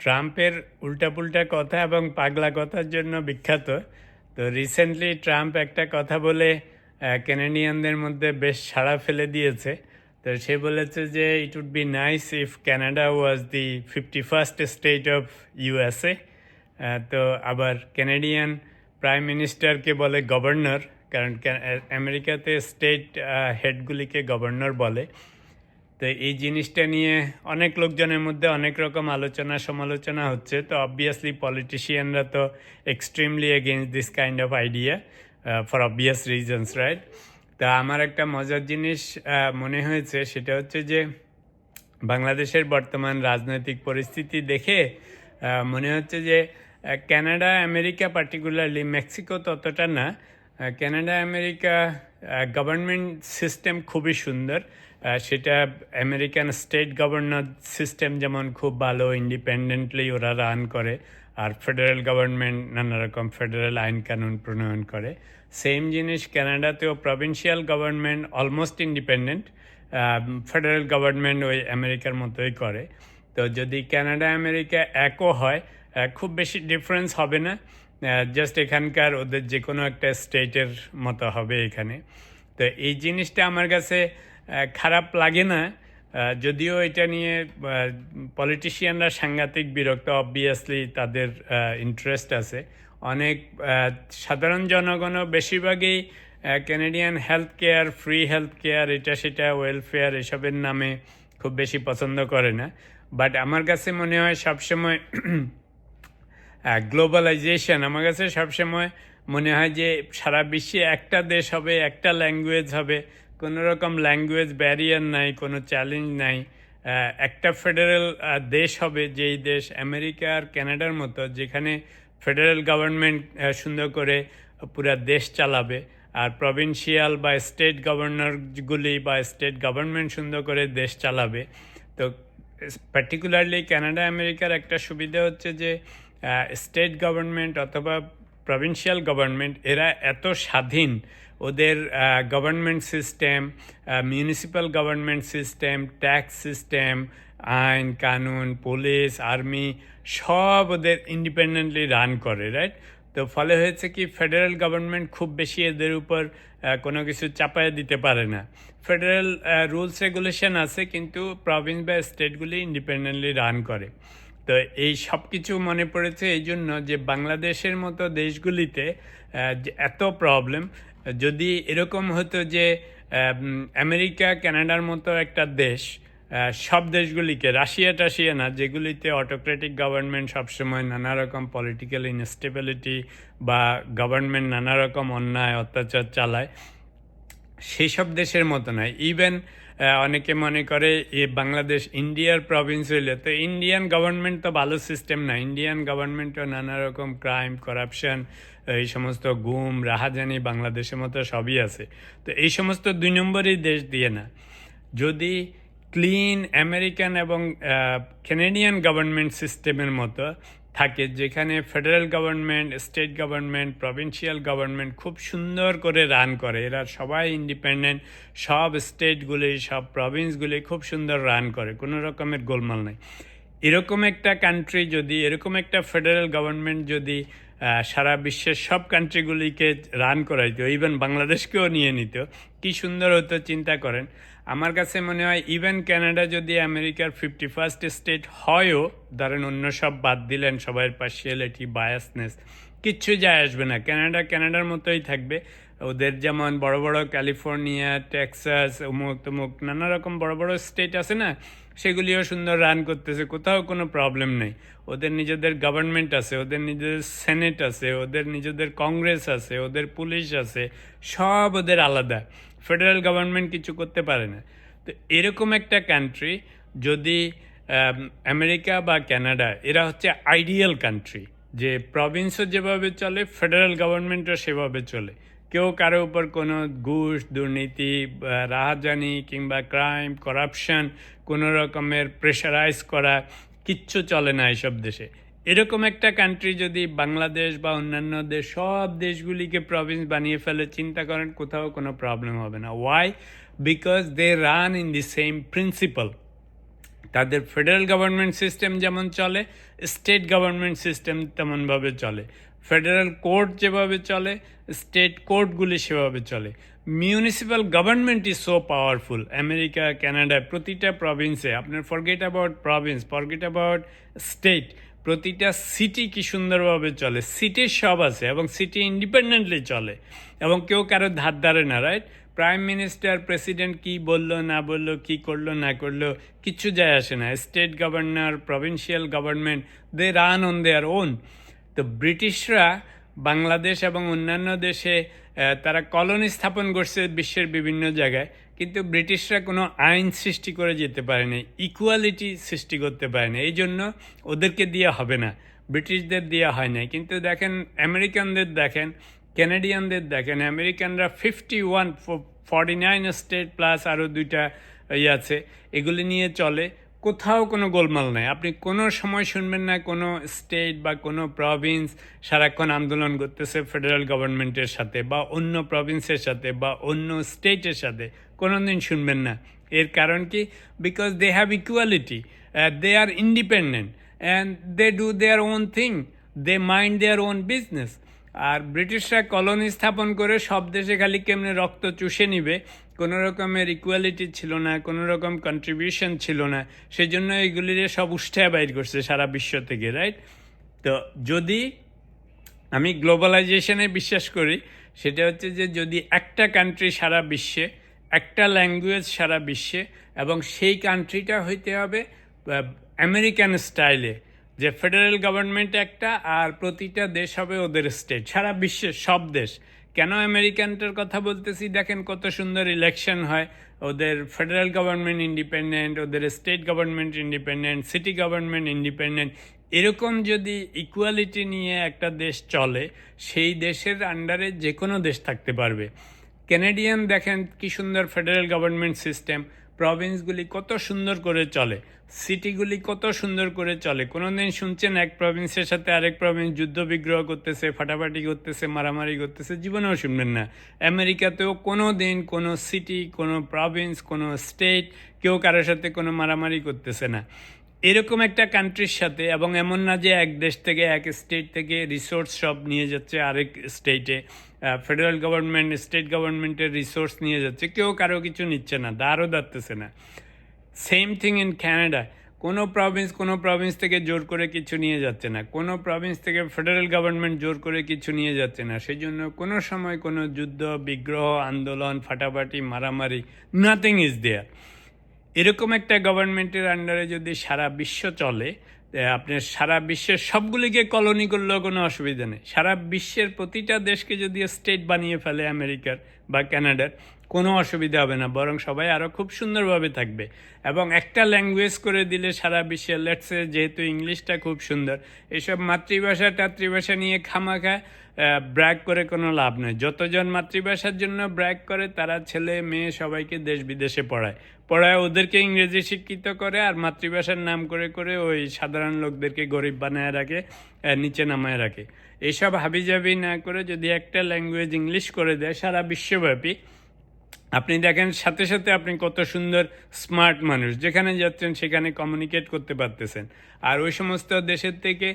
ট্রাম্পের উল্টাপুল্টা কথা এবং পাগলা কথার জন্য বিখ্যাত। তো রিসেন্টলি ট্রাম্প একটা কথা বলে ক্যানাডিয়ানদের মধ্যে বেশ সাড়া ফেলে দিয়েছে। তো সে বলেছে যে it would be nice if Canada was the 51st state of USA. তো আবার ক্যানাডিয়ান প্রাইম মিনিস্টারকে বলে গভর্নর, কারণ আমেরিকাতে স্টেট হেডগুলিকে গভর্নর বলে। তো এই জিনিসটা নিয়ে অনেক লোকজনের মধ্যে অনেক রকম আলোচনা সমালোচনা হচ্ছে। তো অবভিয়াসলি পলিটিশিয়ানরা তো extremely against this kind of idea for obvious reasons, right? তা আমার একটা মজার জিনিস মনে হয়েছে, সেটা হচ্ছে যে বাংলাদেশের বর্তমান রাজনৈতিক পরিস্থিতি দেখে মনে হচ্ছে যে কানাডা আমেরিকা, পার্টিকুলারলি মেক্সিকো ততটা না, কানাডা আমেরিকা গভর্নমেন্ট সিস্টেম খুবই সুন্দর। সেটা আমেরিকান স্টেট গভর্নর সিস্টেম যেমন খুব ভালো, ইন্ডিপেন্ডেন্টলি ওরা রান করে, আর ফেডারেল গভর্নমেন্ট নানা রকম ফেডারেল আইন কানুন প্রণয়ন করে। সেম জিনিস কানাডাতেও, provincial government almost independent, federal government ওই আমেরিকার মতোই করে। তো যদি কানাডা আমেরিকা একও হয়, খুব বেশি ডিফারেন্স হবে না, জাস্ট এখানকার ওদের যে কোনো একটা স্টেটের মতো হবে এখানে। তো এই জিনিসটা আমার কাছে খারাপ লাগে না, যদিও এটা নিয়ে পলিটিশিয়ানরা সাংঘাতিক বিরক্ত। অবভিয়াসলি তাদের ইন্টারেস্ট আছে। অনেক সাধারণ জনগণও বেশিরভাগই Canadian health care, free health care, এটা সেটা ওয়েলফেয়ার এসবের নামে খুব বেশি পছন্দ করে না। বাট আমার কাছে মনে হয় সবসময় গ্লোবালাইজেশন, আমার কাছে সবসময় মনে হয় যে সারা বিশ্বে একটা দেশ হবে, একটা ল্যাঙ্গুয়েজ হবে, কোনো রকম ল্যাঙ্গুয়েজ ব্যারিয়ার নাই, কোনো চ্যালেঞ্জ নাই। একটা ফেডারেল দেশ হবে, যেই দেশ আমেরিকা আর কানাডার মতো, যেখানে ফেডারেল গভর্নমেন্ট সুন্দর করে পুরা দেশ চালাবে, আর প্রভিন্সিয়াল বা স্টেট গভর্নরগুলি বা স্টেট গভর্নমেন্ট সুন্দর করে দেশ চালাবে। তো পার্টিকুলারলি কানাডা আমেরিকার একটা সুবিধা হচ্ছে যে স্টেট গভর্নমেন্ট অথবা প্রভিন্সিয়াল গভর্নমেন্ট এরা এত স্বাধীন, ওদের government system, municipal government system, tax system, আইন কানুন, পুলিশ, আর্মি সব ওদের ইন্ডিপেন্ডেন্টলি রান করে, রাইট? তো ফলে হয়েছে কি, ফেডারেল গভর্নমেন্ট খুব বেশি এদের উপর কোনো কিছু চাপায় দিতে পারে না। ফেডারেল রুলস রেগুলেশন আছে, কিন্তু প্রভিন্স বা স্টেটগুলি ইন্ডিপেন্ডেন্টলি রান করে। তো এই সব কিছু মনে পড়েছে এই জন্য যে বাংলাদেশের মতো দেশগুলিতে যে এত প্রবলেম, যদি এরকম হতো যে আমেরিকা কানাডার মতো একটা দেশ সব দেশগুলিকে, রাশিয়া টাশিয়া না, যেগুলিতে অটোক্রেটিক গভর্নমেন্ট সবসময় নানা রকম পলিটিক্যাল ইনস্টেবিলিটি বা গভর্নমেন্ট নানা রকম অন্যায় অত্যাচার চালায়, সেই সব দেশের মতো নয়। ইভেন অনেকে মনে করে বাংলাদেশ ইন্ডিয়ার প্রভিন্স হইলে, তো ইন্ডিয়ান গভর্নমেন্ট তো ভালো সিস্টেম না, ইন্ডিয়ান গভর্নমেন্টও নানা রকম ক্রাইম, করাপশন, এই সমস্ত গুম রাহাজানি বাংলাদেশের মতো সবই আছে। তো এই সমস্ত 2 নম্বরই দেশ দিয়ে না, যদি ক্লিন আমেরিকান এবং ক্যানাডিয়ান গভর্নমেন্ট সিস্টেমের মতো থাকে, যেখানে federal government, state government, provincial government খুব সুন্দর করে রান করে, এরা সবাই ইন্ডিপেন্ডেন্ট, সব স্টেটগুলি, সব প্রভিন্সগুলি খুব সুন্দর রান করে, কোনো রকমের গোলমাল নেই। এরকম একটা কান্ট্রি যদি, এরকম একটা ফেডারেল গভর্নমেন্ট যদি সারা বিশ্বের সব কান্ট্রিগুলিকে রান করাইতো, ইভেন বাংলাদেশকেও নিয়ে নিত, কি সুন্দর হতো চিন্তা করেন। আমার কাছে মনে হয় ইভেন কানাডা যদি আমেরিকার 51st স্টেট হয়ও, ধরেন অন্য সব বাদ দিলেন, সবাই পার্সিয়ালিটি, বায়াসনেস, কিচ্ছু যায় আসবে না, কানাডা কানাডার মতোই থাকবে। ওদের যেমন বড় বড় ক্যালিফোর্নিয়া, টেক্সাস, অমুক তমুক নানা রকম বড় বড় স্টেট আছে না, সেগুলিও সুন্দর রান করতেছে, কোথাও কোনো প্রবলেম নেই। ওদের নিজেদের গভর্নমেন্ট আছে, ওদের নিজেদের সেনেট আছে, ওদের নিজেদের কংগ্রেস আছে, ওদের পুলিশ আছে, সব ওদের আলাদা, ফেডারেল গভর্নমেন্ট কিছু করতে পারে না। তো এরকম একটা কান্ট্রি যদি আমেরিকা বা কানাডা, এরা হচ্ছে আইডিয়াল কান্ট্রি, যে প্রভিন্সও যেভাবে চলে, ফেডারেল গভর্নমেন্টও সেভাবে চলে, কেউ কারো উপর কোনো ঘুষ, দুর্নীতি, রাহাজানি কিংবা ক্রাইম, করাপশন, কোনো রকমের প্রেশারাইজ করা কিচ্ছু চলে না এইসব দেশে। এরকম একটা কান্ট্রি যদি বাংলাদেশ বা অন্যান্য দেশ, সব দেশগুলিকে প্রভিন্স বানিয়ে ফেলে, চিন্তা করেন কোথাও কোনো প্রবলেম হবে না। Why? Because they run in the same principle. তাদের ফেডারেল গভর্নমেন্ট সিস্টেম যেমন চলে, স্টেট গভর্নমেন্ট সিস্টেম তেমনভাবে চলে। ফেডারেল কোর্ট যেভাবে চলে, স্টেট কোর্টগুলি সেভাবে চলে। Municipal government is so powerful. America, কানাডায় প্রতিটা প্রভিন্সে, আপনার forget about Province, forget about state, প্রতিটা সিটি কি সুন্দরভাবে চলে। সিটির সব আছে এবং সিটি ইন্ডিপেন্ডেন্টলি চলে এবং কেউ কারো ধার ধারে না, রাইট? প্রাইম মিনিস্টার, প্রেসিডেন্ট কি বললো না বললো, কি করলো না করলো, কিচ্ছু যায় আসে না। State governor, provincial government, they run on their own. তো ব্রিটিশরা বাংলাদেশ এবং অন্যান্য দেশে তারা কলোনি স্থাপন করছে বিশ্বের বিভিন্ন জায়গায়, কিন্তু ব্রিটিশরা কোনো আইন সৃষ্টি করে যেতে পারেনি, ইকুয়ালিটি সৃষ্টি করতে পারেনি। এই জন্য ওদেরকে দিয়ে হবে না, ব্রিটিশদের দেওয়া হয় না। কিন্তু দেখেন আমেরিকানদের দেখেন, ক্যানাডিয়ানদের দেখেন, আমেরিকানরা 49 স্টেট প্লাস আরও 2টা আছে, এগুলি নিয়ে চলে। কোথাও কোনো গোলমাল নাই। আপনি কোনো সময় শুনবেন না কোনো স্টেট বা কোনো প্রভিন্স সারাক্ষণ আন্দোলন করতেছে ফেডারেল গভর্নমেন্টের সাথে বা অন্য প্রভিন্সের সাথে বা অন্য স্টেটের সাথে, কোনো দিন শুনবেন না। এর কারণ কি? Because they have equality, they are independent and they do their own thing, they mind their own business. আর ব্রিটিশরা কলোনি স্থাপন করে সব দেশে খালি কেমনে রক্ত চুষে নিবে, কোনো রকমের ইকুয়ালিটি ছিল না, কোনো রকম কন্ট্রিবিউশন ছিল না। সেই জন্য এগুলিরে সব উষ্টায় বাইর করছে সারা বিশ্ব থেকে, রাইট? তো যদি আমি গ্লোবালাইজেশনে বিশ্বাস করি, সেটা হচ্ছে যে যদি একটা কান্ট্রি সারা বিশ্বে, একটা ল্যাঙ্গুয়েজ সারা বিশ্বে, এবং সেই কান্ট্রিটা হইতে হবে আমেরিকান স্টাইলে, যে ফেডারেল গভর্নমেন্ট একটা আর প্রতিটা দেশ হবে ওদের স্টেট, সারা বিশ্বের সব দেশ। কেন আমেরিকানটার কথা বলতেছি? দেখেন কত সুন্দর ইলেকশন হয়, ওদের ফেডারেল গভর্নমেন্ট ইন্ডিপেন্ডেন্ট, ওদের state government independent, city government independent. এরকম যদি ইকুয়ালিটি নিয়ে একটা দেশ চলে, সেই দেশের আন্ডারে যে কোনো দেশ থাকতে পারবে। ক্যানাডিয়ান দেখেন কি সুন্দর ফেডারেল গভর্নমেন্ট সিস্টেম, প্রভিন্সগুলি কত সুন্দর করে চলে, সিটিগুলি কত সুন্দর করে চলে। কোনো দিন শুনছেন এক প্রভিন্সের সাথে আরেক প্রভিন্স যুদ্ধ বিগ্রহ করতেছে, ফাটাফাটি করতেছে, মারামারি করতেছে? জীবনেও শুনবেন না। আমেরিকাতেও কোনো দিন কোনো সিটি, কোনো প্রভিন্স, কোনো স্টেট কেউ কারোর সাথে কোনো মারামারি করতেছে না। এরকম একটা কান্ট্রির সাথে, এবং এমন না যে এক দেশ থেকে, এক স্টেট থেকে রিসোর্স সব নিয়ে যাচ্ছে আরেক স্টেটে, ফেডারেল গভর্নমেন্ট স্টেট গভর্নমেন্টের রিসোর্স নিয়ে যাচ্ছে, কেউ কারো কিছু নিচ্ছে না, দাঁড়ও দাঁড়তেছে না। Same thing in Canada. কোনো প্রভিন্স থেকে জোর করে কিছু নিয়ে যাচ্ছে না, কোনো প্রভিন্স থেকে ফেডারেল গভর্নমেন্ট জোর করে কিছু নিয়ে যাচ্ছে না। সেই জন্য কোনো সময় কোনো যুদ্ধ বিগ্রহ, আন্দোলন, ফাটাফাটি, মারামারি, নাথিং ইজ দেয়ার। এরকম একটা গভর্নমেন্টের আন্ডারে যদি সারা বিশ্ব চলে, আপনার সারা বিশ্বের সবগুলিকে কলোনি করলেও কোনো অসুবিধা নেই। সারা বিশ্বের প্রতিটা দেশকে যদি স্টেট বানিয়ে ফেলে আমেরিকার বা কানাডার, কোনো অসুবিধা হবে না, বরং সবাই আরও খুব সুন্দরভাবে থাকবে। এবং একটা ল্যাঙ্গুয়েজ করে দিলে সারা বিশ্বে, লেটসে যেহেতু ইংলিশটা খুব সুন্দর, এসব টাতৃভাষা নিয়ে খামাখা ব্র্যাক করে কোনো লাভ নেই। যতজন মাতৃভাষার জন্য ব্র্যাক করে, তারা ছেলে মেয়ে সবাইকে দেশ বিদেশে পড়ায় ওদেরকে ইংরেজি শিক্ষিত করে, আর মাতৃভাষার নাম করে করে ওই সাধারণ লোকদেরকে গরিব বানায় রাখে, নিচে নামায় রাখে। এইসব হাবিজাবি না করে যদি একটা ল্যাঙ্গুয়েজ ইংলিশ করে দেয় সারা বিশ্বব্যাপী, আপনি দেখেন সাথে সাথে আপনি কত সুন্দর স্মার্ট মানুষ, যেখানে যাচ্ছেন সেখানে কমিউনিকেট করতে পারতেছেন। আর ওই সমস্ত দেশের থেকে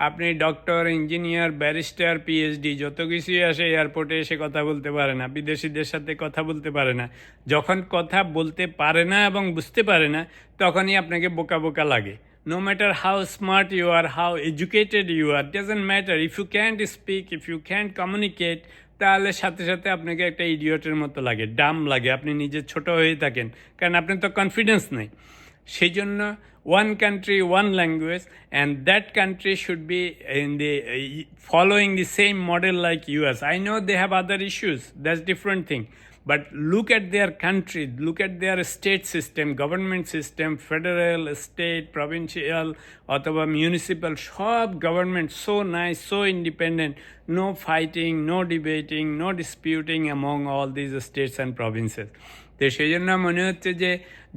আপনি ডক্টর, ইঞ্জিনিয়ার, ব্যারিস্টার, পিএইচডি যত কিছুই আসে, এয়ারপোর্টে এসে কথা বলতে পারে না, বিদেশিদের সাথে কথা বলতে পারে না। যখন কথা বলতে পারে না এবং বুঝতে পারে না, তখনই আপনাকে বোকা বোকা লাগে। No matter how smart you are, how educated you are, doesn't matter. If you can't speak, if you can't communicate, তাহলে সাথে সাথে আপনাকে একটা ইডিয়টের মতো লাগে, ডাম লাগে, আপনি নিজে ছোট হয়ে থাকেন, কারণ আপনার তো কনফিডেন্স নেই। সেই জন্য one country, one language, and that country should be in the following the same model like US. I know they have other issues, that's different thing, but look at their country, look at their state system, government system, federal, state, provincial অথবা municipal, সব government so nice, so independent, no fighting, no debating, no disputing among all these states and provinces. তো সেই জন্য মনে হচ্ছে যে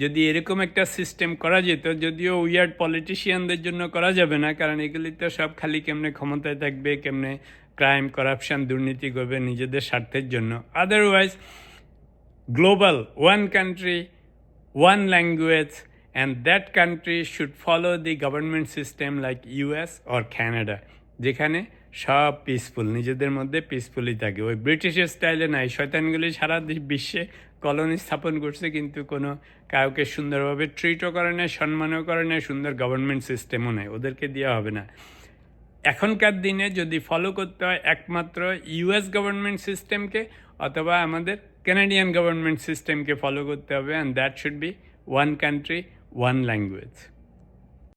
যদি এরকম একটা সিস্টেম করা যেত, যদিও উইয়ার্ড পলিটিশিয়ানদের জন্য করা যাবে না, কারণ এগুলি তো সব খালি কেমনে ক্ষমতায় থাকবে, কেমনে ক্রাইম, করাপশন, দুর্নীতি করবে নিজেদের স্বার্থের জন্য। Otherwise global, one country, one language, and that country should follow the government system like US or Canada, যেখানে সব পিসফুল, নিজেদের মধ্যে পিসফুলি থাকে। ওই ব্রিটিশের স্টাইলে নাই, শয়তানগুলি সারা বিশ্বে কলোনি স্থাপন করছে, কিন্তু কোনো কাউকে সুন্দরভাবে ট্রিটও করে না, সম্মানও করে না, সুন্দর গভর্নমেন্ট সিস্টেমও নেই, ওদেরকে দেওয়া হবে না। এখনকার দিনে যদি ফলো করতে হয় একমাত্র ইউএস গভর্নমেন্ট সিস্টেমকে অথবা আমাদের কানাডিয়ান গভর্নমেন্ট সিস্টেমকে ফলো করতে হবে, and that should be one country one language.